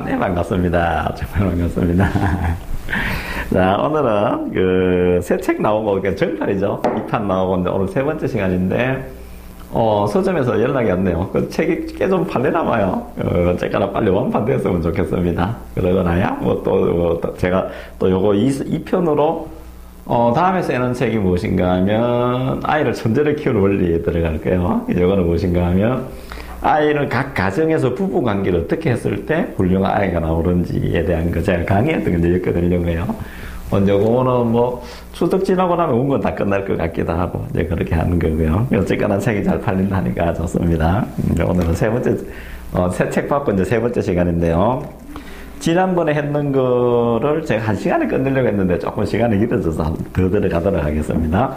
네, 반갑습니다. 정말 반갑습니다. 자, 오늘은 새 책 나오고, 정판이죠. 2판 나오고, 오늘 세 번째 시간인데, 서점에서 연락이 왔네요. 그 책이 꽤 좀 팔리나 봐요. 어쨌거나 빨리 완판됐으면 좋겠습니다. 그러고 나야, 제가 또 요거 2편으로, 다음에 쓰는 책이 무엇인가 하면, 아이를 천재를 키우는 원리에 들어갈 거예요. 요거는 무엇인가 하면, 아이는 각 가정에서 부부 관계를 어떻게 했을 때 훌륭한 아이가 나오는지에 대한 거 제가 강의했던 게 엮어드리려고 해요. 먼저 그거는 추석 지나고 나면 온 건 다 끝날 것 같기도 하고 이제 그렇게 하는 거고요. 어쨌거나 책이 잘 팔린다니까 좋습니다. 오늘은 새 책 받고 이제 세 번째 시간인데요. 지난번에 했는 거를 제가 한 시간에 끝내려고 했는데 조금 시간이 길어져서 더 들어가도록 하겠습니다.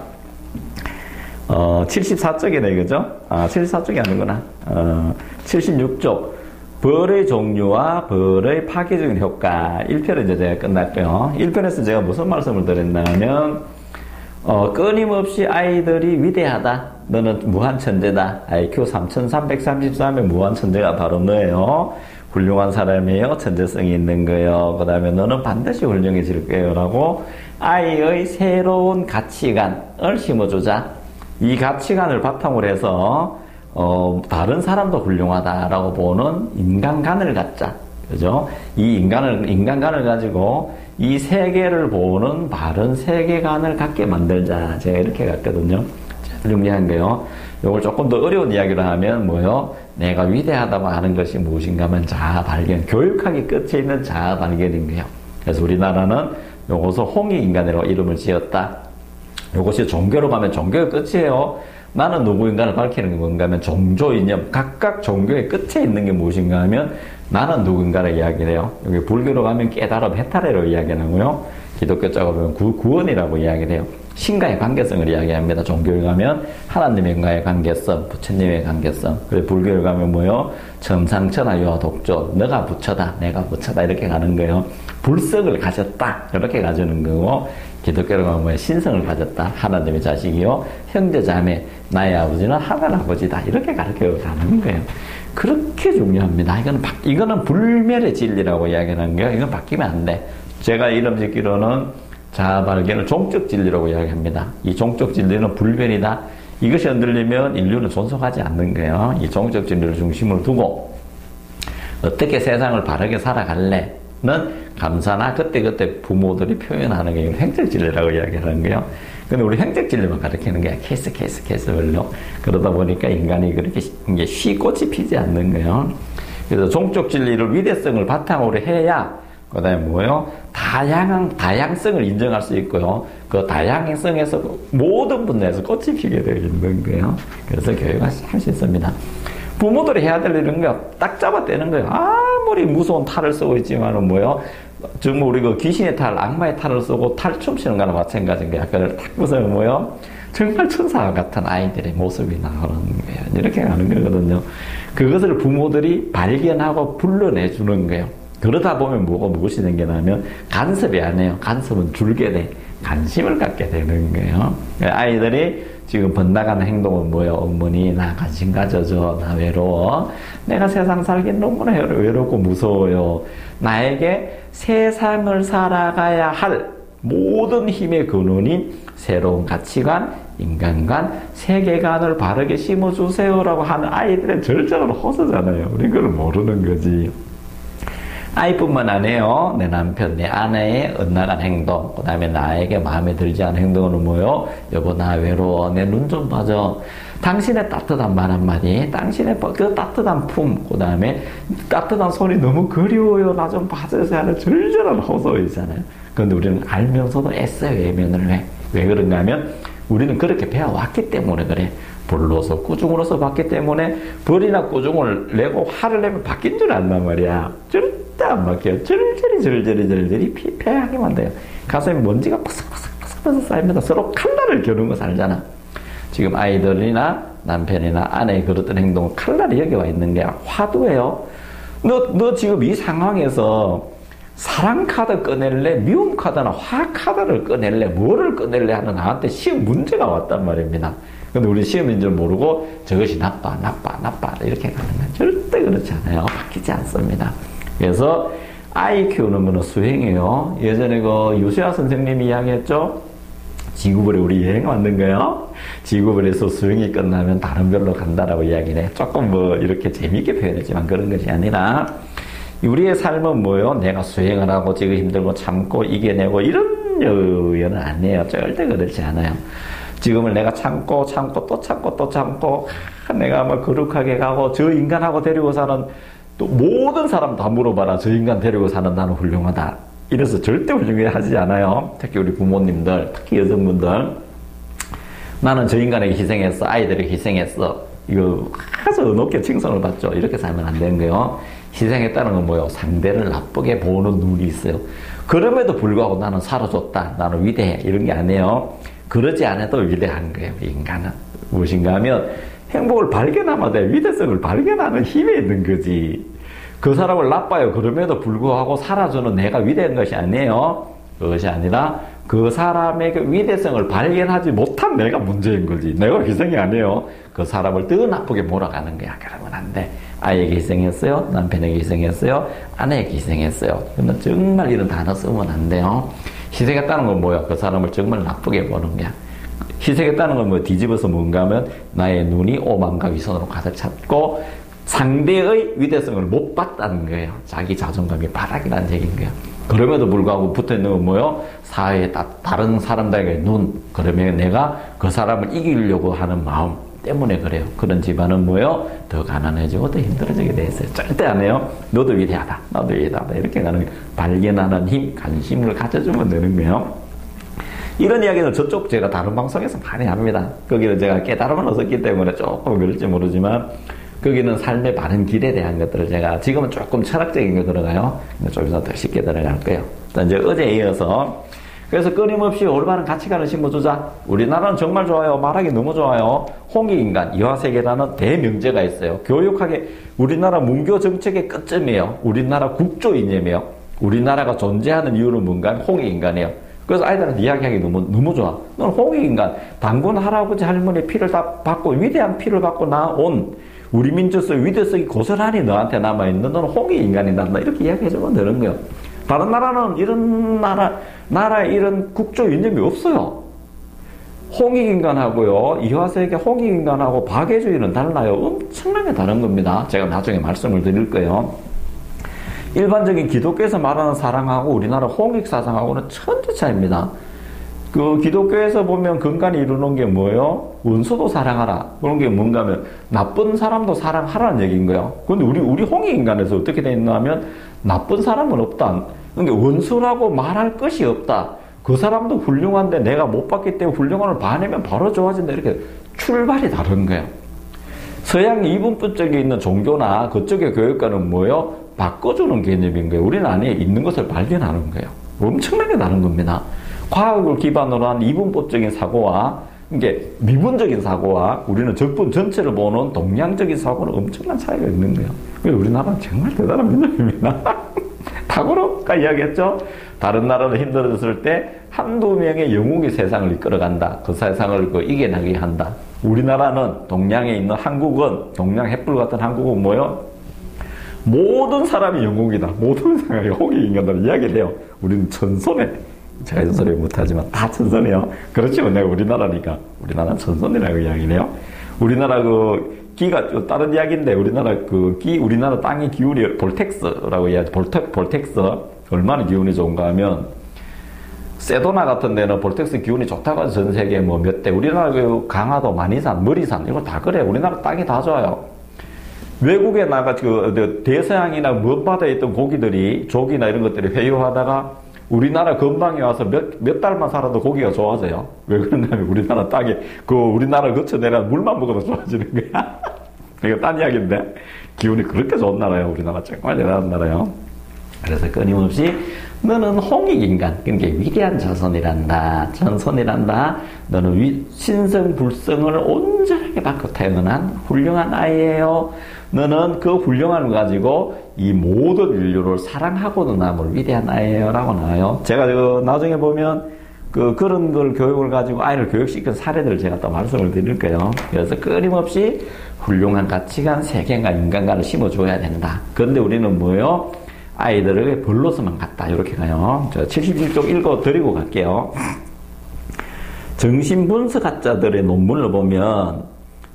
74쪽이네, 그죠? 74쪽이 아니구나. 76쪽. 벌의 종류와 벌의 파괴적인 효과. 1편은 이제 제가 끝났고요. 1편에서 제가 무슨 말씀을 드렸냐면, 끊임없이 아이들이 위대하다. 너는 무한 천재다. IQ 3333의 무한 천재가 바로 너예요. 훌륭한 사람이에요. 천재성이 있는 거예요. 그 다음에 너는 반드시 훌륭해질 거예요. 라고 아이의 새로운 가치관을 심어주자. 이 가치관을 바탕으로 해서 다른 사람도 훌륭하다라고 보는 인간관을 갖자. 그죠? 이 인간관을 가지고 이 세계를 보는 바른 세계관을 갖게 만들자. 제가 이렇게 갔거든요. 정리한 거요. 이걸 조금 더 어려운 이야기를 하면 뭐요? 내가 위대하다고 하는 것이 무엇인가 하면 자아 발견. 교육학이 끝에 있는 자아 발견인 거예요. 그래서 우리나라는 요것을 홍익인간이라고 이름을 지었다. 이것이 종교로 가면 종교의 끝이에요. 나는 누구인가를 밝히는 게 뭔가 하면 종조 이념, 각각 종교의 끝에 있는 게 무엇인가 하면 나는 누군가를 이야기를 해요. 여기 불교로 가면 깨달음, 해탈이라고 이야기하고요. 기독교 쪽으로 가면 구원이라고 이야기를 해요. 신과의 관계성을 이야기합니다. 종교에 가면 하나님과의 관계성, 부처님의 관계성. 그리고 불교에 가면 뭐요? 천상천하유와 독조. 너가 부처다, 내가 부처다 이렇게 가는 거예요. 불성을 가졌다 이렇게 가지는 거고, 기독교로 가면 뭐예요? 신성을 가졌다. 하나님의 자식이요. 형제자매, 나의 아버지는 하나님 아버지다. 이렇게 가르쳐 가는 거예요. 그렇게 중요합니다. 이거는 불멸의 진리라고 이야기하는 거예요. 이건 바뀌면 안 돼. 제가 이름 짓기로는 자아 발견을 종적 진리라고 이야기합니다. 이 종적 진리는 불변이다. 이것이 흔들리면 인류는 존속하지 않는 거예요. 이 종적 진리를 중심으로 두고 어떻게 세상을 바르게 살아갈래는 감사나 그때그때 부모들이 표현하는 게 행적 진리라고 이야기하는 거예요. 근데 우리 행적 진리만 가르치는 게 케이스별로. 그러다 보니까 인간이 그렇게 꽃이 피지 않는 거예요. 그래서 종적 진리를 위대성을 바탕으로 해야 그 다음에 뭐예요? 다양성을 인정할 수 있고요. 그 다양성에서 모든 분야에서 꽃이 피게 되어 있는 거예요. 그래서 교육을 할 수 있습니다. 부모들이 해야 될 일은 딱 잡아떼는 거예요. 아무리 무서운 탈을 쓰고 있지만은 뭐예요? 정말 우리 그 귀신의 탈, 악마의 탈을 쓰고 탈 춤추는 거나 마찬가지인 거예요. 그걸 딱 보세요, 뭐예요? 정말 천사 같은 아이들의 모습이 나오는 거예요. 이렇게 가는 거거든요. 그것을 부모들이 발견하고 불러내주는 거예요. 그러다 보면 무엇이 생겨나면 간섭이 아니에요. 간섭은 줄게 돼. 관심을 갖게 되는 거예요. 아이들이 지금 번나가는 행동은 뭐예요? 어머니, 나 관심 가져줘. 나 외로워. 내가 세상 살긴 너무나 외롭고 무서워요. 나에게 세상을 살아가야 할 모든 힘의 근원인 새로운 가치관, 인간관, 세계관을 바르게 심어주세요라고 하는 아이들의 절정은 호소잖아요. 우리 그걸 모르는 거지. 아이뿐만 아니에요. 내 남편, 내 아내의 엇나간 행동, 그 다음에 나에게 마음에 들지 않은 행동은 뭐요? 여보, 나 외로워. 내 눈 좀 봐줘. 당신의 따뜻한 말 한마디, 당신의 그 따뜻한 품, 그 다음에 따뜻한 손이 너무 그리워요. 나 좀 봐주세요 하는 절절한 호소이잖아요. 그런데 우리는 알면서도 애써 외면을 해. 왜 그런가 하면 우리는 그렇게 배워왔기 때문에 그래. 불로서 꾸중으로서 봤기 때문에 벌이나 꾸중을 내고 화를 내면 바뀐 줄 안단 말이야. 절대 안 바뀌어요. 절절히 피폐하게만 돼요. 가슴에 먼지가 팍삭 쌓입니다. 서로 칼날을 겨누고 살잖아. 지금 아이들이나 남편이나 아내의 그랬던 행동은 칼날이 여기 와 있는 게 화두예요. 너 지금 이 상황에서 사랑 카드 꺼낼래? 미움 카드나 화 카드를 꺼낼래? 뭐를 꺼낼래? 하는 나한테 시험 문제가 왔단 말입니다. 근데 우리 시험인 줄 모르고 저것이 나빠 이렇게 가는 건 절대 그렇지 않아요. 바뀌지 않습니다. 그래서 아이 키우는 거는 수행이에요. 예전에 그 유시아 선생님이 이야기했죠. 지구별에 우리 여행 만든 거요. 지구별에서 수행이 끝나면 다른 별로 간다라고 이야기를 해. 조금 뭐 이렇게 재미있게 표현했지만 그런 것이 아니라 우리의 삶은 뭐요? 내가 수행을 하고 지금 힘들고 참고 이겨내고 이런 여유는 아니에요. 절대 그렇지 않아요. 지금을 내가 참고 또 참고 내가 뭐 거룩하게 가고 저 인간하고 데리고 사는 또 모든 사람 다 물어봐라. 저 인간 데리고 사는 나는 훌륭하다. 이래서 절대 훌륭해 하지 않아요. 특히 우리 부모님들, 특히 여성분들. 나는 저 인간에게 희생했어. 아이들에게 희생했어. 이거 아주 높게 칭송을 받죠. 이렇게 살면 안 되는 거예요. 희생했다는 건 뭐예요? 상대를 나쁘게 보는 눈이 있어요. 그럼에도 불구하고 나는 살아줬다. 나는 위대해. 이런 게 아니에요. 그러지 않아도 위대한 거예요. 인간은. 무엇인가 하면 행복을 발견하면 돼. 위대성을 발견하는 힘이 있는 거지. 그 사람을 나빠요. 그럼에도 불구하고 살아주는 내가 위대한 것이 아니에요. 그것이 아니라 그 사람에게 위대성을 발견하지 못한 내가 문제인 거지. 내가 희생이 아니에요. 그 사람을 더 나쁘게 몰아가는 거야. 그러면 안 돼. 아이에게 희생했어요. 남편에게 희생했어요. 아내에게 희생했어요. 근데 정말 이런 단어 쓰면 안 돼요. 희생했다는 건 뭐야? 그 사람을 정말 나쁘게 보는 거야. 희생했다는 건 뭐 뒤집어서 뭔가 하면 나의 눈이 오만과 위선으로 가득 찼고 상대의 위대성을 못 봤다는 거예요. 자기 자존감이 바닥이라는 얘기인 거예요. 그럼에도 불구하고 붙어있는 건 뭐예요? 사회에 다른 사람들에게 눈. 그러면 내가 그 사람을 이기려고 하는 마음 때문에 그래요. 그런 집안은 뭐예요? 더 가난해지고 더 힘들어지게 돼 있어요. 절대 안 해요. 너도 위대하다. 나도 위대하다. 이렇게 가는 발견하는 힘, 관심을 가져주면 되는 거예요. 이런 이야기는 저쪽 제가 다른 방송에서 많이 합니다. 거기는 제가 깨달음을 얻었기 때문에 조금 그럴지 모르지만 거기는 삶의 바른 길에 대한 것들을 제가 지금은 조금 철학적인 거 들어가요. 좀 더 쉽게 들어갈 거예요. 이제 어제에 이어서 그래서 끊임없이 올바른 가치관을 심어주자. 우리나라는 정말 좋아요. 말하기 너무 좋아요. 홍익인간, 이화세계라는 대명제가 있어요. 교육하게 우리나라 문교 정책의 끝점이에요. 우리나라 국조 이념이에요. 우리나라가 존재하는 이유는 뭔가? 홍익인간이에요. 그래서 아이들한테 이야기하기 너무 좋아. 너는 홍익인간, 단군 할아버지 할머니 피를 다 받고 위대한 피를 받고 나온 우리 민족의 위대성이 고스란히 너한테 남아있는 너는 홍익인간이다. 이렇게 이야기해주면 되는 거예요. 다른 나라는 이런 나라에 이런 국조 이념이 없어요. 홍익인간하고요, 이화세계 홍익인간하고 박애주의는 달라요. 엄청나게 다른 겁니다. 제가 나중에 말씀을 드릴 거예요. 일반적인 기독교에서 말하는 사랑하고 우리나라 홍익사상하고는 천지 차이입니다. 그 기독교에서 보면 근간이 이루는 게 뭐예요? 원수도 사랑하라. 그런 게 뭔가 하면 나쁜 사람도 사랑하라는 얘기인 거예요. 근데 우리 홍익인간에서 어떻게 돼 있나 하면 나쁜 사람은 없다. 그러니까 원수라고 말할 것이 없다. 그 사람도 훌륭한데 내가 못 봤기 때문에 훌륭함을 봐내면 바로 좋아진다. 이렇게 출발이 다른 거예요. 서양 이분법 쪽에 있는 종교나 그쪽의 교육과는 뭐예요? 바꿔주는 개념인 거예요. 우리는 안에 있는 것을 발견하는 거예요. 엄청나게 다른 겁니다. 과학을 기반으로 한 이분법적인 사고와 이게 미분적인 사고와 우리는 적분 전체를 보는 동양적인 사고는 엄청난 차이가 있는 거예요. 우리나라는 정말 대단한 민족입니다. 탁월호가 이야기했죠. 다른 나라는 힘들어졌을 때 한두 명의 영웅이 세상을 이끌어간다. 그 세상을 이겨나게 한다. 우리나라는 동양에 있는 한국은 동양 햇불 같은 한국은 뭐요? 모든 사람이 영웅이다. 모든 사람이 홍익인간들 이야기를 해요. 우리는 천손에 제가 이런 소리 못하지만 다 천선이에요. 그렇지만 내가 우리나라니까 우리나라는 천선이라고 이야기를 해요. 우리나라 기가 다른 이야기인데 우리나라 땅의 기운이 볼텍스라고 이야기. 볼텍스 얼마나 기운이 좋은가 하면 세도나 같은 데는 볼텍스 기운이 좋다고 해서 전 세계에 뭐 몇 대. 우리나라 강화도, 만이산, 머리산 이거 다 그래. 우리나라 땅이 다 좋아요. 외국에 나가 대서양이나 먼바다에 있던 고기들이 조기나 이런 것들이 회유하다가 우리나라 근방에 와서 몇 달만 살아도 고기가 좋아져요. 왜 그러냐면 우리나라 땅에 우리나라 거쳐 내려 물만 먹어도 좋아지는 거야. 이거 딴 이야기인데 기운이 그렇게 좋은 나라예요. 우리나라 정말 대단한 나라예요. 그래서 끊임없이 너는 홍익인간, 그러니까 위대한 전손이란다. 너는 신성불성을 온전하게 받고 태어난 훌륭한 아이예요. 너는 그 훌륭함을 가지고 이 모든 인류를 사랑하고도 남을 위대한 아이예요. 라고 나와요. 제가 나중에 보면 그런 걸 교육을 가지고 아이를 교육시킨 사례들을 제가 또 말씀을 드릴 거예요. 그래서 끊임없이 훌륭한 가치관, 세계관, 인간관을 심어줘야 된다. 그런데 우리는 뭐예요? 아이들에게 벌로서만 갔다. 이렇게 가요. 저 71쪽 읽어 드리고 갈게요. 정신분석학자들의 논문을 보면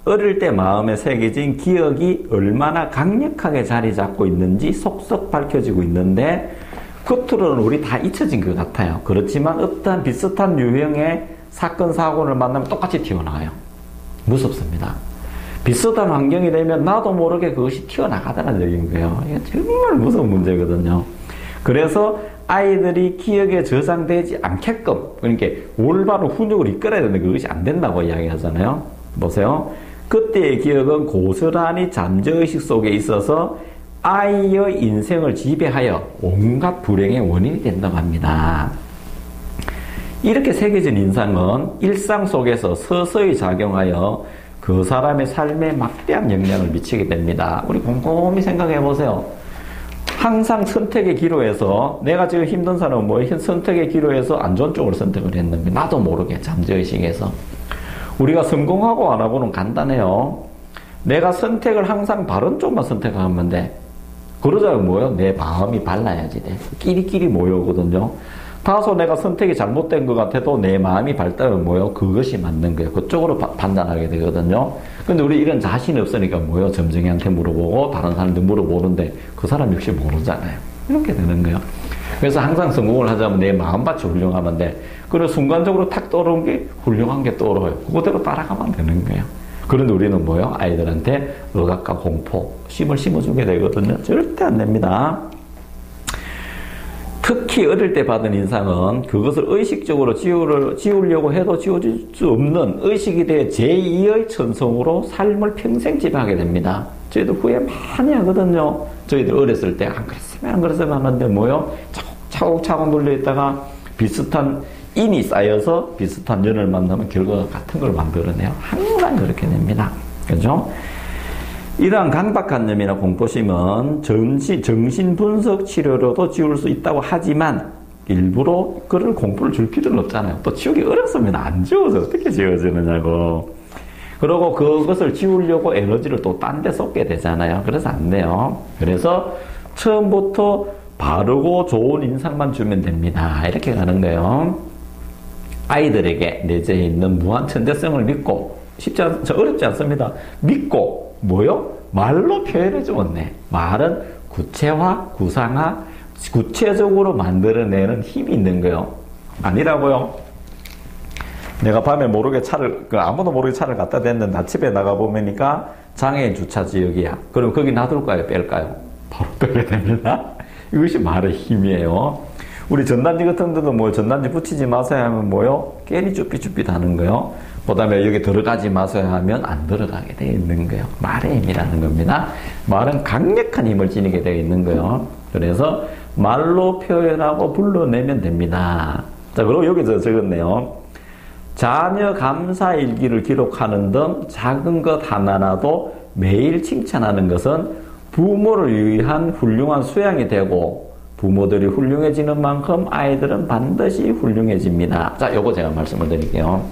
어릴 때 마음에 새겨진 기억이 얼마나 강력하게 자리 잡고 있는지 속속 밝혀지고 있는데 겉으로는 우리 다 잊혀진 것 같아요. 그렇지만 어떠한 비슷한 유형의 사건, 사고를 만나면 똑같이 튀어나와요. 무섭습니다. 비슷한 환경이 되면 나도 모르게 그것이 튀어나가다는 얘기인 거예요. 이게 정말 무서운 문제거든요. 그래서 아이들이 기억에 저장되지 않게끔, 그러니까 올바로 훈육을 이끌어야 되는데 그것이 안 된다고 이야기하잖아요. 보세요. 그때의 기억은 고스란히 잠재의식 속에 있어서 아이의 인생을 지배하여 온갖 불행의 원인이 된다고 합니다. 이렇게 새겨진 인상은 일상 속에서 서서히 작용하여 그 사람의 삶에 막대한 영향을 미치게 됩니다. 우리 곰곰이 생각해 보세요. 항상 선택의 기로에서 내가 지금 힘든 사람은 뭐예요? 선택의 기로에서 안 좋은 쪽을 선택을 했는데 나도 모르게 잠재의식에서. 우리가 성공하고 안 하고는 간단해요. 내가 선택을 항상 바른 쪽만 선택하면 돼. 그러자면 뭐예요? 내 마음이 발라야지 돼. 끼리끼리 모여오거든요. 다소 내가 선택이 잘못된 것 같아도 내 마음이 밝다면 뭐예요? 그것이 맞는 거예요. 그쪽으로 판단하게 되거든요. 근데 우리 이런 자신이 없으니까 뭐예요? 점쟁이한테 물어보고 다른 사람한테 물어보는데 그 사람 역시 모르잖아요. 이렇게 되는 거예요. 그래서 항상 성공을 하자면 내 마음밭이 훌륭하면 돼. 그래서 순간적으로 탁 떠오르는 게 훌륭한 게 떠오르요. 그거대로 따라가면 되는 거예요. 그런데 우리는 뭐예요? 아이들한테 억압과 공포, 심을 심어주게 되거든요. 절대 안 됩니다. 특히 어릴 때 받은 인상은 그것을 의식적으로 지우려고 해도 지워질 수 없는 의식이 돼 제2의 천성으로 삶을 평생 지배하게 됩니다. 저희들 후회 많이 하거든요. 저희들 어렸을 때 안 그랬으면 하는데 뭐요? 차곡차곡 눌려있다가 비슷한 인이 쌓여서 비슷한 연을 만나면 결과가 같은 걸 만들어내요. 항상 그렇게 됩니다. 그죠? 이러한 강박관념이나 공포심은 정신분석 치료로도 지울 수 있다고 하지만 일부러 그런 공포를 줄 필요는 없잖아요. 또 지우기 어렵습니다. 안 지워서 어떻게 지워지느냐고. 그리고 그것을 지우려고 에너지를 또 딴 데 쏟게 되잖아요. 그래서 안 돼요. 그래서 처음부터 바르고 좋은 인상만 주면 됩니다. 이렇게 가는 거예요. 아이들에게 내재해 있는 무한 천재성을 믿고 어렵지 않습니다. 믿고 뭐요? 말로 표현해주면 돼. 말은 구체화, 구상화, 구체적으로 만들어내는 힘이 있는 거예요. 아니라고요. 내가 밤에 모르게 아무도 모르게 차를 갖다 댔는데 아침에 나가보니까 장애인 주차 지역이야. 그럼 거기 놔둘까요? 뺄까요? 바로 빼게 됩니다. 이것이 말의 힘이에요. 우리 전단지 같은 데도 뭐 전단지 붙이지 마세요 하면 뭐요? 괜히 쭈삣쭈삣 하는 거요. 그 다음에 여기 들어가지 마세요 하면 안 들어가게 되어 있는 거예요. 말의 힘이라는 겁니다. 말은 강력한 힘을 지니게 되어 있는 거예요. 그래서 말로 표현하고 불러내면 됩니다. 자, 그리고 여기서 적었네요. 자녀 감사 일기를 기록하는 등 작은 것 하나라도 매일 칭찬하는 것은 부모를 위한 훌륭한 수양이 되고 부모들이 훌륭해지는 만큼 아이들은 반드시 훌륭해집니다. 자, 요거 제가 말씀을 드릴게요.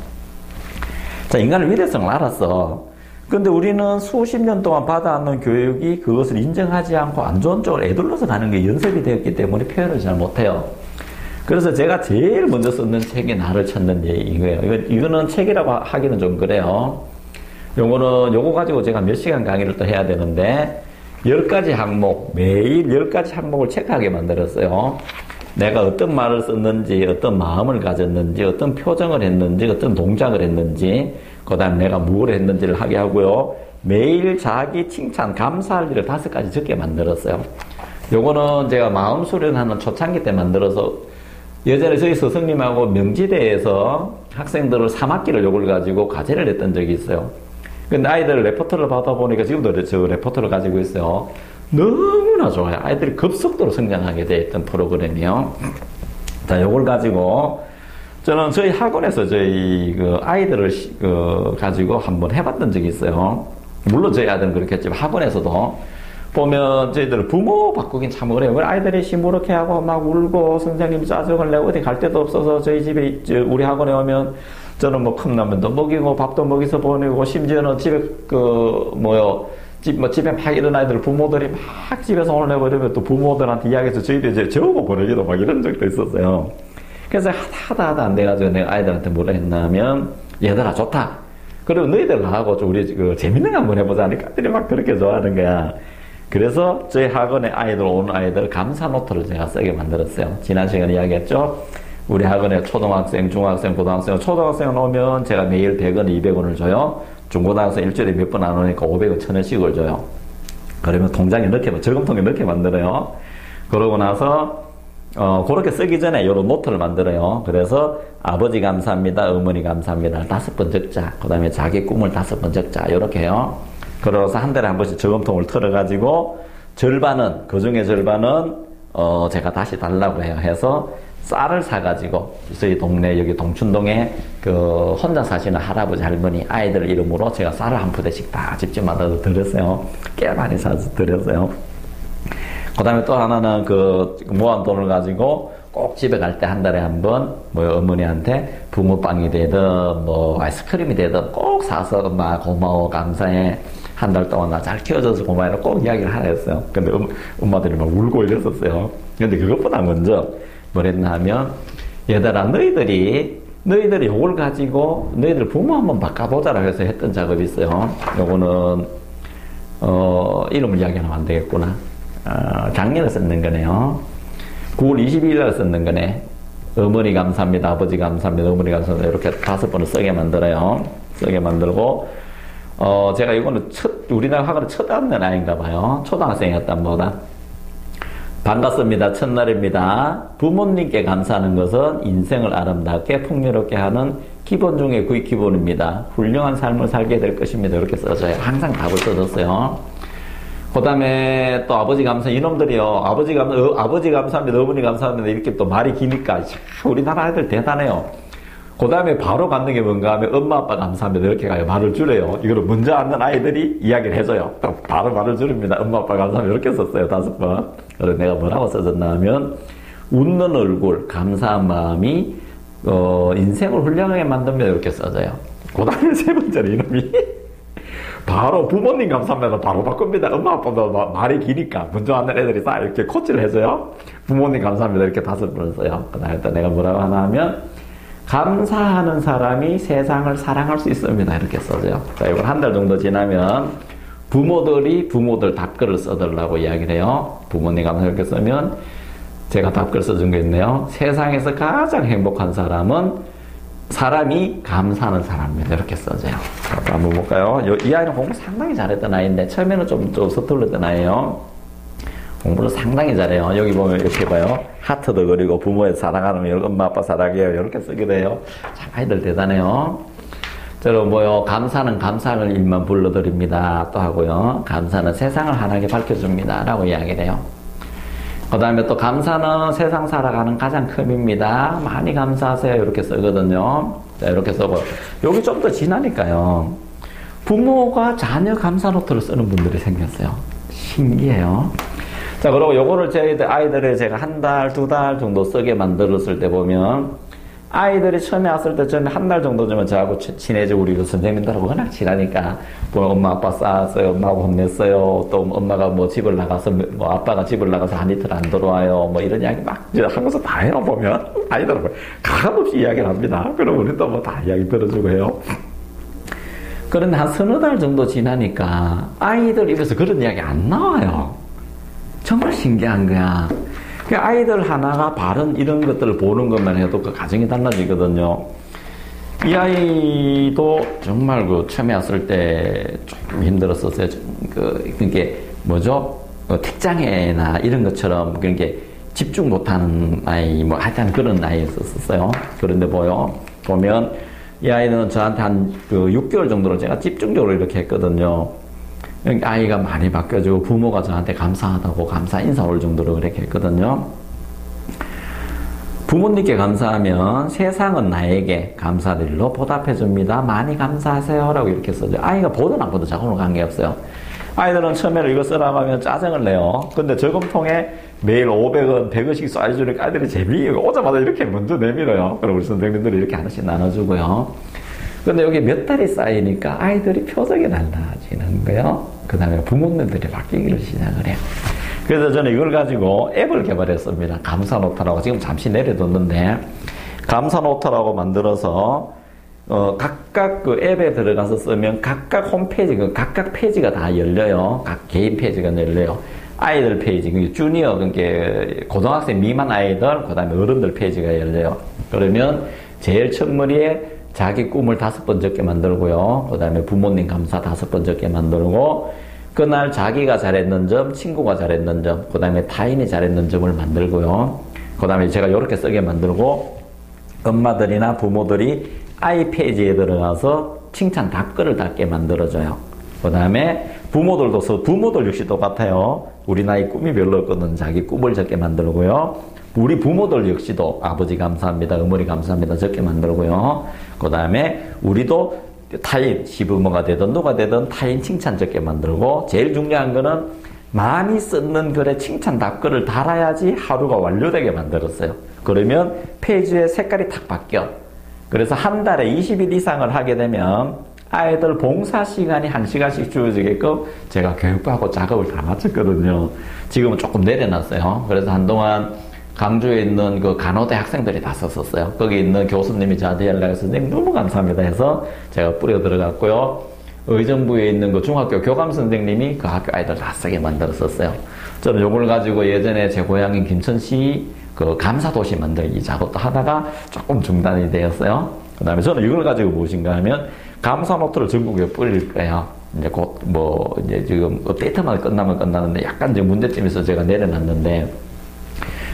자, 인간의 위대성을 알았어. 근데 우리는 수십 년 동안 받아왔는 교육이 그것을 인정하지 않고 안 좋은 쪽으로 애둘러서 가는 게 연습이 되었기 때문에 표현을 잘 못해요. 그래서 제가 제일 먼저 썼는 책이 나를 찾는 얘기예요. 이거는 책이라고 하기는 좀 그래요. 요거 가지고 제가 몇 시간 강의를 또 해야 되는데 10가지 항목, 매일 10가지 항목을 체크하게 만들었어요. 내가 어떤 말을 썼는지, 어떤 마음을 가졌는지, 어떤 표정을 했는지, 어떤 동작을 했는지, 그 다음 내가 뭘 했는지를 하게 하고요. 매일 자기 칭찬, 감사할 일을 5가지 적게 만들었어요. 요거는 제가 마음 수련하는 초창기 때 만들어서 예전에 저희 스승님하고 명지대에서 학생들을 3학기를 요걸 가지고 과제를 했던 적이 있어요. 근데 아이들 레포트를 받아보니까 지금도 저 레포트를 가지고 있어요. 너무나 좋아요. 아이들이 급속도로 성장하게 되어 있던 프로그램이요. 자, 요걸 가지고 저는 저희 학원에서 저희 아이들을 가지고 한번 해봤던 적이 있어요. 물론 저희 아들은 그렇겠지만 학원에서도 보면 저희들 부모 바꾸긴 참 어려워요. 아이들이 시무룩해 하고 막 울고 선생님이 짜증을 내고 어디 갈 데도 없어서 저희 집에 우리 학원에 오면 저는 뭐 컵라면도 먹이고 밥도 먹이서 보내고 심지어는 집에 집에 막 이런 아이들 부모들이 막 집에서 오늘 내고 이러면 또 부모들한테 이야기해서 저희도 이제 저거 보내기도 막 이런 적도 있었어요. 그래서 하다 안 돼가지고 내가 아이들한테 뭐라 했냐면, 얘들아, 좋다. 그리고 너희들 하고 좀 우리 재밌는 거 한번 해보자 하니까 애들이 막 그렇게 좋아하는 거야. 그래서 저희 학원에 오는 아이들 감사 노트를 제가 쓰게 만들었어요. 지난 시간에 이야기했죠? 우리 학원에 초등학생, 중학생, 고등학생, 초등학생 오면 제가 매일 100원, 200원을 줘요. 중고등학생 일주일에 몇 번 안 오니까 500원, 1000원씩을 줘요. 그러면 통장에 넣게, 저금통에 넣게 만들어요. 그러고 나서, 그렇게 쓰기 전에 이런 노트를 만들어요. 그래서 아버지 감사합니다, 어머니 감사합니다. 5번 적자. 그 다음에 자기 꿈을 5번 적자. 이렇게 해요. 그러고서 한 달에 한 번씩 저금통을 털어가지고 절반은, 그 중에 절반은, 제가 다시 달라고 해요. 해서 쌀을 사가지고 저희 동네 여기 동춘동에 혼자 사시는 할아버지 할머니 아이들 이름으로 제가 쌀을 한 푸대씩 다 집집마다 드렸어요. 꽤 많이 사서 드렸어요. 그 다음에 또 하나는 모은 돈을 가지고 꼭 집에 갈 때 한 달에 한 번 어머니한테 붕어빵이 되든 아이스크림이 되든 꼭 사서 엄마 고마워 감사해 한 달 동안 나 잘 키워줘서 고마워라고 꼭 이야기를 하라 했어요. 근데 엄마들이 막 울고 이랬었어요. 근데 그것보다 먼저 뭐랬나 하면, 얘들아, 너희들이 요걸 가지고 너희들 부모 한번 바꿔보자라고 해서 했던 작업이 있어요. 요거는 이름을 이야기하면 안 되겠구나. 작년에 썼는 거네요. 9월 22일날 썼는 거네. 어머니 감사합니다, 아버지 감사합니다, 어머니 감사합니다. 이렇게 5번을 쓰게 만들어요. 쓰게 만들고, 제가 이거는 우리나라 학원에 첫 앉는 아이인가 봐요. 초등학생이었단 뭐다. 반갑습니다. 첫날입니다. 부모님께 감사하는 것은 인생을 아름답게 풍요롭게 하는 기본 중에 거의 기본입니다. 훌륭한 삶을 살게 될 것입니다. 이렇게 써줘요. 항상 답을 써줬어요. 그 다음에 또 아버지 감사, 이놈들이요. 아버지 감사합니다. 어머니 감사합니다. 이렇게 또 말이 기니까, 우리나라 아이들 대단해요. 그 다음에 바로 갖는 게 뭔가 하면 엄마 아빠 감사합니다. 이렇게 가요. 말을 줄여요. 이거를 먼저 앉는 아이들이 이야기를 해줘요. 또 바로 말을 줄입니다. 엄마 아빠 감사합니다. 이렇게 썼어요. 5번. 그래서 내가 뭐라고 써줬나 하면, 웃는 얼굴, 감사한 마음이 인생을 훌륭하게 만듭니다. 이렇게 써져요. 그 다음에 3번째는 이놈이 바로 부모님 감사합니다. 바로 바꿉니다. 엄마 아빠도 말이 기니까 먼저 하는 애들이 다 이렇게 코치를 해줘요. 부모님 감사합니다. 이렇게 5번을 써요. 그 다음에 또 내가 뭐라고 하나 하면, 감사하는 사람이 세상을 사랑할 수 있습니다. 이렇게 써져요. 자, 이걸 한 달 정도 지나면 부모들이 부모들 답글을 써달라고 이야기를 해요. 부모님 감사 이렇게 쓰면 제가 답글 써준 거 있네요. 세상에서 가장 행복한 사람이 감사하는 사람입니다. 이렇게 써져요. 자, 한번 볼까요? 이 아이는 공부 상당히 잘했던 아이인데 처음에는 좀 서툴렀던 아이예요. 공부를 상당히 잘해요. 여기 보면 이렇게 봐요. 하트도 그리고 부모의 사랑하는 엄마 아빠 사랑해요. 이렇게 쓰기도 해요. 참 아이들 대단해요. 저로 감사는 감사할 일만 불러드립니다. 또 하고요. 감사는 세상을 환하게 밝혀줍니다. 라고 이야기를 해요. 그 다음에 또 감사는 세상 살아가는 가장 큰 힘입니다. 많이 감사하세요. 이렇게 쓰거든요. 자, 이렇게 쓰고 여기 좀 더 지나니까요. 부모가 자녀 감사 노트를 쓰는 분들이 생겼어요. 신기해요. 자, 그리고 요거를 아이들을 제가 한 달, 2달 정도 쓰게 만들었을 때 보면, 아이들이 처음에 왔을 때 처음에 한 달 정도 되면 저하고 친해지고 우리 선생님들하고 워낙 친하니까, 엄마 아빠 싸웠어요, 엄마하고 혼냈어요, 또 엄마가 집을 나가서, 아빠가 집을 나가서 한 이틀 안 들어와요, 이런 이야기 막 하면서 다 해요, 보면. 아이들하고 가감없이 이야기를 합니다. 그럼 우리도 다 이야기 들어주고 해요. 그런데 한 서너 달 정도 지나니까 아이들 입에서 그런 이야기 안 나와요. 정말 신기한 거야. 아이들 하나가 발음 이런 것들을 보는 것만 해도 그 가정이 달라지거든요. 이 아이도 정말 처음에 왔을 때 조금 힘들었었어요. 그게 특장애나 이런 것처럼 그렇게 집중 못하는 아이, 하여튼 그런 아이였었어요. 그런데 보면 이 아이는 저한테 한 6개월 정도로 제가 집중적으로 이렇게 했거든요. 아이가 많이 바뀌어지고 부모가 저한테 감사하다고 감사 인사 올 정도로 그렇게 했거든요. 부모님께 감사하면 세상은 나에게 감사할 일로 보답해줍니다. 많이 감사하세요. 라고 이렇게 써죠. 아이가 보든 안 보든 저하고는 관계없어요. 아이들은 처음에는 이거 쓰라고 하면 짜증을 내요. 근데 저금통에 매일 500원, 100원씩 쏴주니까 아이들이 오자마자 이렇게 먼저 내밀어요. 그럼 우리 선생님들이 이렇게 하나씩 나눠주고요. 근데 여기 몇 달이 쌓이니까 아이들이 표정이 달라지는 거예요. 그 다음에 부모님들이 바뀌기를 시작을 해요. 그래서 저는 이걸 가지고 앱을 개발했습니다. 감사노트라고 지금 잠시 내려뒀는데 감사노트라고 만들어서 각각 그 앱에 들어가서 쓰면 각각 홈페이지, 각각 페이지가 다 열려요. 각 개인 페이지가 열려요. 아이들 페이지, 주니어, 그러니까 고등학생 미만 아이들, 그 다음에 어른들 페이지가 열려요. 그러면 제일 첫머리에 자기 꿈을 5번 적게 만들고요. 그 다음에 부모님 감사 5번 적게 만들고, 그날 자기가 잘했는 점, 친구가 잘했는 점, 그 다음에 타인이 잘했는 점을 만들고요. 그 다음에 제가 이렇게 쓰게 만들고, 엄마들이나 부모들이 아이 페이지에 들어가서 칭찬 답글을 달게 만들어줘요. 그 다음에 부모들도 부모들 역시 똑같아요. 우리 나이 꿈이 별로 없거든. 자기 꿈을 적게 만들고요. 우리 부모들 역시도 아버지 감사합니다, 어머니 감사합니다 적게 만들고요. 그 다음에 우리도 타인, 시부모가 되든 누가 되든 타인 칭찬 적게 만들고, 제일 중요한 거는 많이 쓰는 글에 칭찬 답글을 달아야지 하루가 완료되게 만들었어요. 그러면 페이지의 색깔이 탁 바뀌어. 그래서 한 달에 20일 이상을 하게 되면 아이들 봉사 시간이 1시간씩 주어지게끔 제가 교육하고 작업을 다 마쳤거든요. 지금은 조금 내려놨어요. 그래서 한동안 강주에 있는 그 간호대 학생들이 다 썼었어요. 거기 있는 교수님이 저한테 연락해서 선생님 너무 감사합니다 해서 제가 뿌려 들어갔고요. 의정부에 있는 그 중학교 교감 선생님이 그 학교 아이들 다 쓰게 만들었었어요. 저는 요걸 가지고 예전에 제 고향인 김천시 그 감사도시 만들기 작업도 하다가 조금 중단이 되었어요. 그 다음에 저는 이걸 가지고 무엇인가 하면 감사노트를 전국에 뿌릴 거예요. 이제 곧 이제 지금 업데이트만 끝나면 끝나는데 약간 이제 문제점이 있어서 제가 내려놨는데,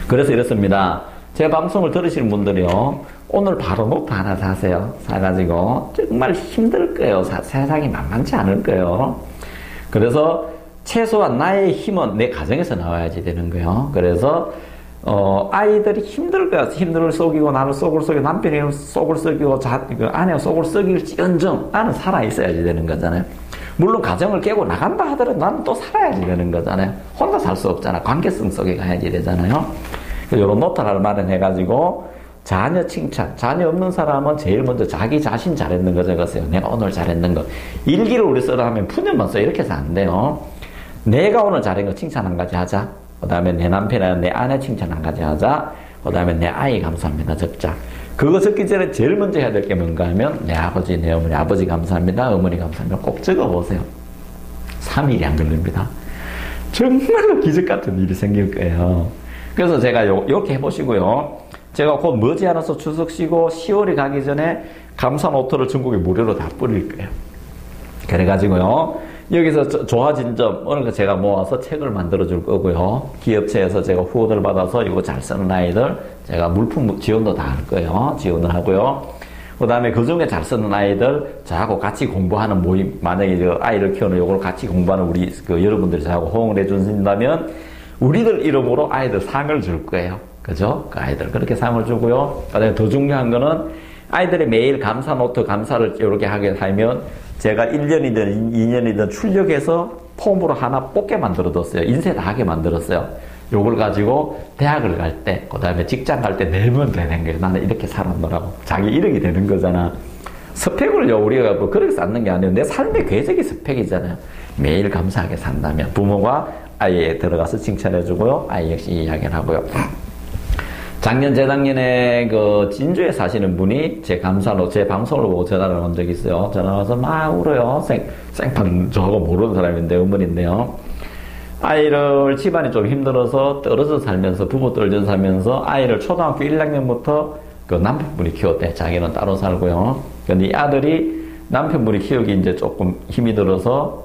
그래서 이렇습니다. 제 방송을 들으시는 분들이요, 오늘 바로 노트 하나 사세요. 사가지고 정말 힘들 거예요. 세상이 만만치 않을 거예요. 그래서 최소한 나의 힘은 내 가정에서 나와야지 되는 거예요. 그래서 아이들이 힘들 거야. 힘들을 속이고, 나를 속을 속이고, 남편이 속을 속이고, 아내가 속을 속일지언정 나는 살아있어야지 되는 거잖아요. 물론 가정을 깨고 나간다 하더라도 나는 또 살아야지 되는 거잖아요. 혼자 살 수 없잖아. 관계성 속에 가야지 되잖아요. 그래서 이런 노트를 마련해가지고, 자녀 칭찬. 자녀 없는 사람은 제일 먼저 자기 자신 잘했는 거 적었어요. 내가 오늘 잘했는 거. 일기를 우리 쓰라 하면 푸념만 써. 이렇게 해서 안 돼요. 내가 오늘 잘한 거 칭찬 한 가지 하자. 그 다음에 내 남편이나 내 아내 칭찬 한 가지 하자. 그 다음에 내 아이 감사합니다 적자. 그거 적기 전에 제일 먼저 해야 될 게 뭔가 하면 내 아버지, 내 어머니, 아버지 감사합니다, 어머니 감사합니다 꼭 적어보세요. 3일이 안 걸립니다. 정말로 기적 같은 일이 생길 거예요. 그래서 제가 이렇게 해보시고요. 제가 곧 머지않아서 추석 쉬고 10월이 가기 전에 감사 노트를 전국에 무료로 다 뿌릴 거예요. 그래가지고요, 여기서 좋아진 점, 오늘 제가 모아서 책을 만들어 줄 거고요. 기업체에서 제가 후원을 받아서 이거 잘 쓰는 아이들, 제가 물품 지원도 다 할 거예요. 지원을 하고요. 그 다음에 그 중에 잘 쓰는 아이들, 저하고 같이 공부하는 모임, 만약에 아이를 키우는 요걸 같이 공부하는 우리 여러분들이 저하고 호응을 해 주신다면, 우리들 이름으로 아이들 상을 줄 거예요. 그죠? 그 아이들 그렇게 상을 주고요. 그 다음에 더 중요한 거는 아이들이 매일 감사 노트 감사를 이렇게 하게 하면 제가 1년이든 2년이든 출력해서 폼으로 하나 뽑게 만들어뒀어요. 인쇄 다 하게 만들었어요. 요걸 가지고 대학을 갈 때, 그 다음에 직장 갈 때 내면 되는 거예요. 나는 이렇게 살았노라고. 자기 이력이 되는 거잖아. 스펙을요, 우리가 뭐 그렇게 쌓는 게 아니에요. 내 삶의 궤적이 스펙이잖아요. 매일 감사하게 산다면 부모가 아이에 들어가서 칭찬해주고요. 아이 역시 이야기를 하고요. 작년, 재작년에 그 진주에 사시는 분이 제 감사로 제 방송을 보고 전화를 온 적이 있어요. 전화 와서 막 울어요. 생판 저하고 모르는 사람인데, 어머니인데요. 아이를 집안이 좀 힘들어서 떨어져 살면서, 부부 떨어져 살면서 아이를 초등학교 1학년부터 그 남편분이 키웠대. 자기는 따로 살고요. 근데 이 아들이 남편분이 키우기 이제 조금 힘이 들어서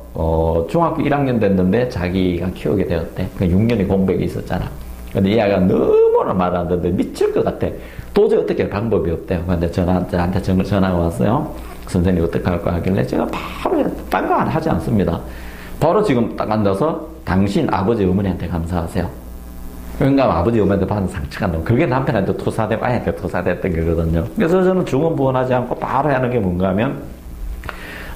중학교 1학년 됐는데 자기가 키우게 되었대. 그 6년의 공백이 있었잖아. 근데 이 아이가 너무나 말 안 듣는데 미칠 것 같아. 도저히 어떻게 할 방법이 없대요. 근데 저한테 전화가 왔어요. 선생님 어떻게 할까 하길래 제가 바로 딴 거 하지 않습니다. 바로 지금 딱 앉아서 당신 아버지 어머니한테 감사하세요. 그러니까 아버지 어머니한테 받은 상처가 너무, 그게 남편한테 토사되고 아이한테 토사됐던 거거든요. 그래서 저는 중언부언하지 않고 바로 하는 게 뭔가 하면,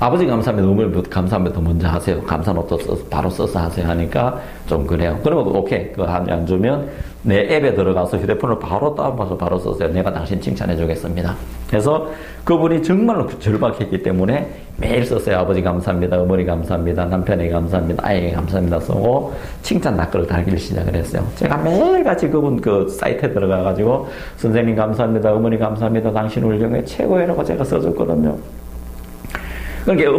아버지 감사합니다, 어머니 감사합니다 먼저 하세요. 감사노트 써서 바로 써서 하세요 하니까 좀 그래요. 그러면 오케이, 그거 안 주면 내 앱에 들어가서 휴대폰을 바로 다운받아서 바로 써세요. 내가 당신 칭찬해 주겠습니다. 그래서 그분이 정말로 절박했기 때문에 매일 썼어요. 아버지 감사합니다, 어머니 감사합니다, 남편에게 감사합니다, 아이에게 감사합니다 쓰고 칭찬 댓글을 달기를 시작을 했어요. 제가 매일같이 그분 그 사이트에 들어가가지고 선생님 감사합니다, 어머니 감사합니다, 당신 훌륭해 최고예라고 제가 써줬거든요. 그러니까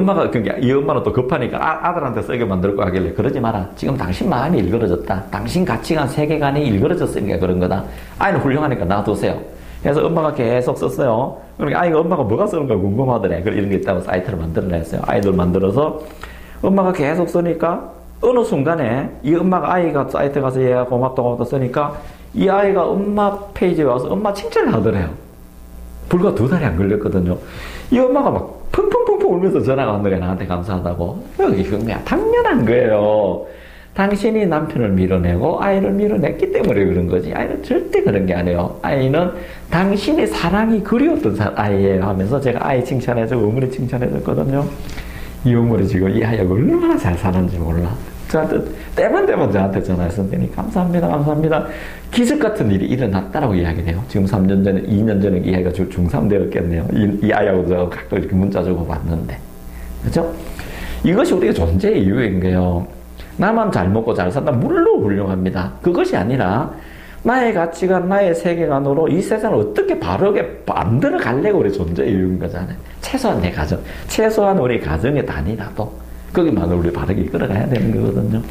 이 엄마는 또 급하니까 아들한테 쓰게 만들 거 하길래 그러지 마라. 지금 당신 마음이 일그러졌다. 당신 가치관, 세계관이 일그러졌으니까 그런 거다. 아이는 훌륭하니까 놔두세요. 그래서 엄마가 계속 썼어요. 그러니까 아이가 엄마가 뭐가 쓰는가 궁금하더래. 이런 게 있다고 사이트를 만들어냈어요. 아이들 만들어서 엄마가 계속 쓰니까 어느 순간에 이 엄마가 아이가 사이트 가서 얘가 고맙다 쓰니까 이 아이가 엄마 페이지에 와서 엄마 칭찬을 하더래요. 불과 2달이 안 걸렸거든요. 이 엄마가 막 펑펑펑펑 울면서 전화가 왔는데 나한테 감사하다고. 여기 그냥 당연한 거예요. 당신이 남편을 밀어내고 아이를 밀어냈기 때문에 그런 거지. 아이는 절대 그런 게 아니에요. 아이는 당신의 사랑이 그리웠던 아이예요 하면서 제가 아이 칭찬해주고 어머니 칭찬해줬거든요. 이 어머니 지금 이 아이가 얼마나 잘 사는지 몰라. 저한테 때만 저한테 전화했었더니 감사합니다. 기적 같은 일이 일어났다라고 이야기해요. 지금 3년 전에 2년 전에 이 아이가 중3 되었겠네요. 이 아이하고 제가 가끔 이렇게 문자 주고 봤는데, 그렇죠? 이것이 우리가 존재의 이유인 거예요. 나만 잘 먹고 잘 산다 물론 훌륭합니다. 그것이 아니라 나의 가치관, 나의 세계관으로 이 세상을 어떻게 바르게 만들어 가려고 우리 존재의 이유인 거잖아요. 최소한 내 가정, 최소한 우리 가정의 단위라도 거기만을 우리 바르게 이끌어가야 되는 거거든요.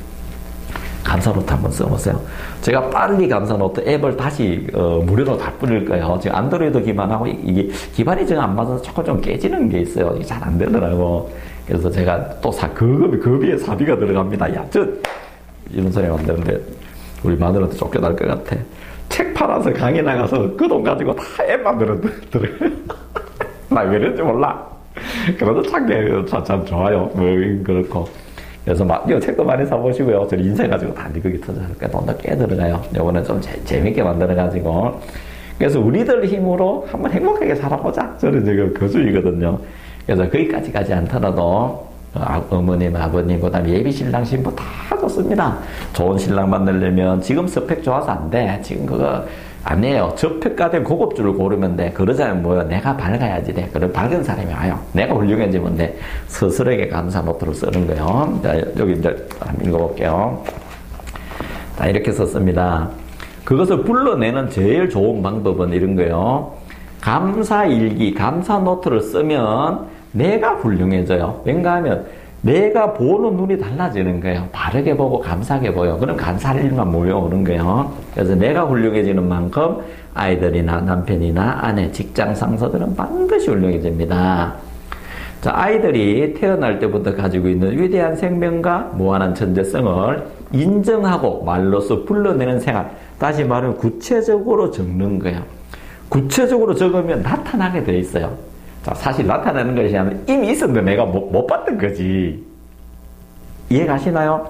감사노트 한번 써보세요. 제가 빨리 감사노트 앱을 다시 무료로 다 뿌릴 거예요. 지금 안드로이드 기반하고 이게 기반이 지금 안 맞아서 조금 좀 깨지는 게 있어요. 이게 잘 안 되더라고. 그래서 제가 또 그 위에 사비가 들어갑니다. 야, 이런 소리 만드는데 우리 마누라한테 쫓겨날 것 같아. 책 팔아서 강의 나가서 그 돈 가지고 다 앱 만들어요. 나 왜 이런지 몰라. 그래도 참 좋아요. 뭐 그렇고. 그래서 이 책도 많이 사보시고요. 저 인쇄 가지고 다 미국에 터져니까 돈도 꽤 들어가요. 요거는 좀 재밌게 만들어가지고. 그래서 우리들 힘으로 한번 행복하게 살아보자. 저는 지금 거주이거든요. 그래서 거기까지 가지 않더라도 어머님, 아버님, 그 다음에 예비 신랑 신부 다 좋습니다. 좋은 신랑 만들려면 지금 스펙 좋아서 안 돼. 지금 그거 아니에요. 저평가된 고급주를 고르면 돼. 그러자면 뭐요? 내가 밝아야지 돼. 그래 밝은 사람이 와요. 내가 훌륭해지면 돼. 스스로에게 감사 노트를 쓰는 거예요. 자, 여기 이제 한번 읽어볼게요. 자, 이렇게 썼습니다. 그것을 불러내는 제일 좋은 방법은 이런 거예요. 감사일기, 감사 노트를 쓰면 내가 훌륭해져요. 왠가 하면 내가 보는 눈이 달라지는 거예요. 바르게 보고 감사하게 보여. 그럼 감사할 일만 몰려오는 거예요. 그래서 내가 훌륭해지는 만큼 아이들이나 남편이나 아내, 직장 상사들은 반드시 훌륭해집니다. 자, 아이들이 태어날 때부터 가지고 있는 위대한 생명과 무한한 천재성을 인정하고 말로써 불러내는 생활. 다시 말하면 구체적으로 적는 거예요. 구체적으로 적으면 나타나게 돼 있어요. 자, 사실 나타나는 것이 아니라 이미 있었는데 내가 못 봤던 거지. 이해 가시나요?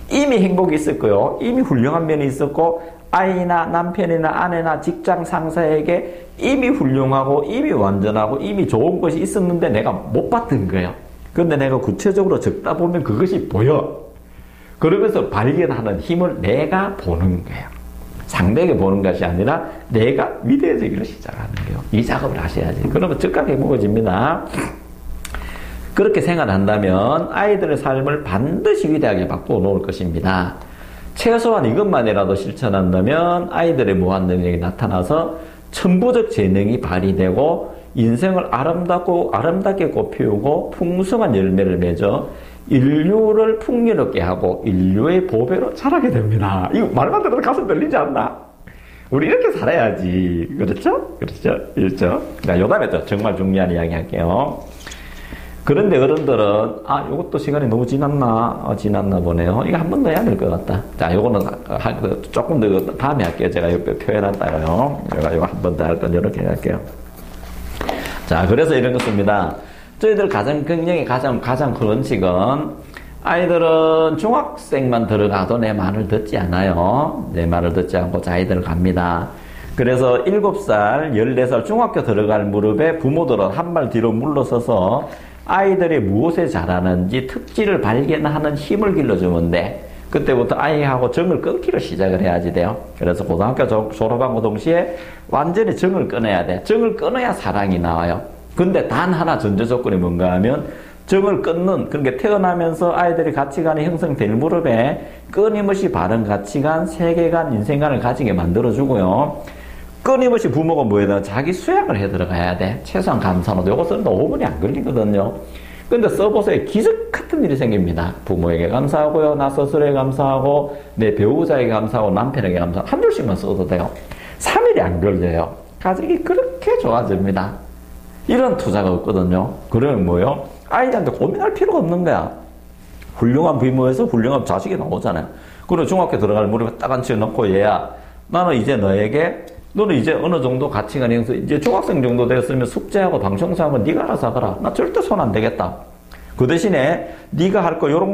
이미 행복이 있었고요. 이미 훌륭한 면이 있었고, 아이나 남편이나 아내나 직장 상사에게 이미 훌륭하고, 이미 완전하고, 이미 좋은 것이 있었는데 내가 못 봤던 거예요. 그런데 내가 구체적으로 적다 보면 그것이 보여. 그러면서 발견하는 힘을 내가 보는 거예요. 상대에게 보는 것이 아니라 내가 위대해지기를 시작하는 거예요. 이 작업을 하셔야지. 그러면 즉각 행복해집니다. 그렇게 생활한다면 아이들의 삶을 반드시 위대하게 바꾸어 놓을 것입니다. 최소한 이것만이라도 실천한다면 아이들의 무한 능력이 나타나서 천부적 재능이 발휘되고 인생을 아름답게 꽃피우고 풍성한 열매를 맺어 인류를 풍요롭게 하고 인류의 보배로 자라게 됩니다. 이거 말만 들어도 가슴 떨리지 않나? 우리 이렇게 살아야지. 그렇죠? 그렇죠? 자, 요 다음에 또 정말 중요한 이야기 할게요. 그런데 어른들은 요것도 시간이 너무 지났나 보네요. 이거 한 번 더 해야 될 것 같다. 자, 요거는 조금 더 다음에 할게요. 제가 옆에 표현한다고요. 제가 요거 한 번 더 할 건 이렇게 할게요. 자, 그래서 이런 것입니다. 저희들 가정 경영의 가장 큰 원칙은 아이들은 중학생만 들어가도 내 말을 듣지 않아요. 내 말을 듣지 않고 자기들 갑니다. 그래서 7살, 14살 중학교 들어갈 무렵에 부모들은 한 발 뒤로 물러서서 아이들이 무엇에 잘하는지 특질을 발견하는 힘을 길러주면 돼. 그때부터 아이하고 정을 끊기를 시작을 해야지 돼요. 그래서 고등학교 졸업하고 동시에 완전히 정을 끊어야 돼. 정을 끊어야 사랑이 나와요. 근데 단 하나 전제 조건이 뭔가 하면 정을 끊는, 그러니까 태어나면서 아이들이 가치관이 형성될 무렵에 끊임없이 바른 가치관, 세계관, 인생관을 가지게 만들어주고요. 끊임없이 부모가 뭐에다 자기 수양을 해 들어가야 돼. 최소한 감사노도. 요거 쓰는데 5분이 안 걸리거든요. 근데 써보세요. 기적 같은 일이 생깁니다. 부모에게 감사하고요. 나 스스로에 감사하고, 내 배우자에게 감사하고, 남편에게 감사하고, 한 줄씩만 써도 돼요. 3일이 안 걸려요. 가족이 그렇게 좋아집니다. 이런 투자가 없거든요. 그러면 뭐요? 아이들한테 고민할 필요가 없는 거야. 훌륭한 부모에서 훌륭한 자식이 나오잖아요. 그리고 중학교 들어갈 무렵에 딱 앉혀놓고, 얘야, 나는 이제 너는 이제 어느 정도 가치관이 형성, 이제 중학생 정도 됐으면 숙제하고 방청소하고 네가 알아서 하거라. 나 절대 손 안 대겠다. 그 대신에 네가 할 거 요런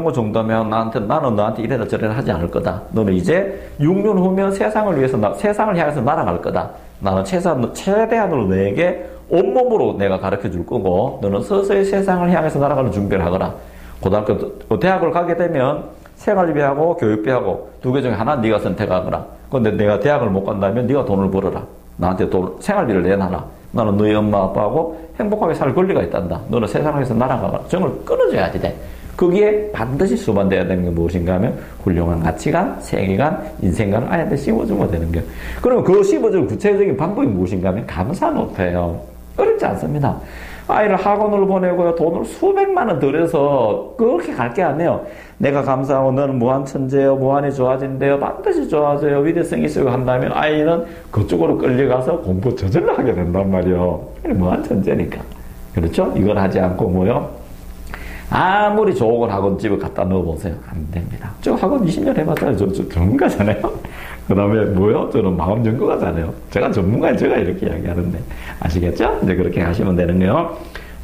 거 정도면 나는 너한테 이래라 저래라 하지 않을 거다. 너는 이제 6년 후면 세상을 위해서 세상을 향해서 날아갈 거다. 나는 최대한으로 너에게 온몸으로 내가 가르쳐 줄 거고, 너는 서서히 세상을 향해서 날아가는 준비를 하거라. 대학을 가게 되면 생활비하고 교육비하고 두 개 중에 하나 네가 선택하거라. 근데 내가 대학을 못 간다면 네가 돈을 벌어라. 나한테 생활비를 내놔라. 나는 너희 엄마 아빠하고 행복하게 살 권리가 있단다. 너는 세상에서 날아가라. 정을 끊어줘야지 돼. 거기에 반드시 수반돼야 되는 게 무엇인가 하면 훌륭한 가치관, 세계관, 인생관을 아이한테 씹어주면 되는 거예요. 그러면 그 씹어주는 구체적인 방법이 무엇인가 하면 감사 노트예요. 어렵지 않습니다. 아이를 학원을 보내고요. 돈을 수백만 원 들여서 그렇게 갈 게 아니에요. 내가 감사하고 너는 무한 천재요. 무한히 좋아진대요. 반드시 좋아져요. 위대성이 있어요. 한다면 아이는 그쪽으로 끌려가서 공부 저절로 하게 된단 말이에요. 무한 천재니까. 그렇죠? 이걸 하지 않고 뭐요? 아무리 좋은 학원집을 갖다 넣어보세요. 안 됩니다. 저 학원 20년 해봤잖아요. 저 전문가잖아요. 그 다음에 뭐요? 저는 마음 연구가잖아요. 제가 전문가예요. 제가 이렇게 이야기하는데. 아시겠죠? 이제 그렇게 하시면 되는 거예요.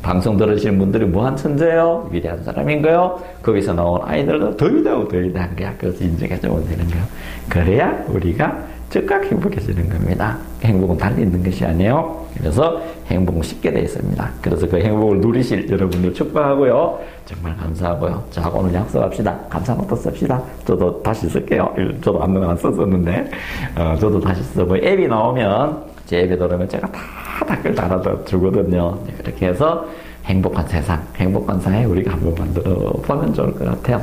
방송 들으시는 분들이 무한 천재요. 위대한 사람인가요? 거기서 나온 아이들도 더 위대한 거야. 그래서 인정해주면 되는 거예요. 그래야 우리가 즉각 행복해지는 겁니다. 행복은 달리 있는 것이 아니에요. 그래서 행복은 쉽게 되어 있습니다. 그래서 그 행복을 누리실 여러분들 축복하고요. 정말 감사하고요. 자, 오늘 약속합시다. 감사노트 씁시다. 저도 다시 쓸게요. 저도 안 썼었는데, 저도 다시 쓰고, 앱이 나오면, 제 앱에 들어오면 제가 다 댓글 달아주거든요. 그렇게 해서 행복한 세상, 행복한 사회 우리가 한번 만들어 보면 좋을 것 같아요.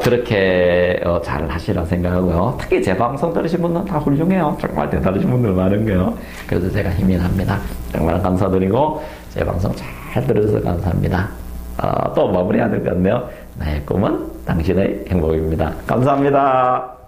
그렇게 잘 하시라 생각하고요. 특히 제 방송 들으신 분들은 다 훌륭해요. 정말 대단하신 분들 많은 거예요. 그래서 제가 힘이 납니다. 정말 감사드리고 제 방송 잘 들어주셔서 감사합니다. 또 마무리해야 될 것 같네요. 나의 꿈은 당신의 행복입니다. 감사합니다.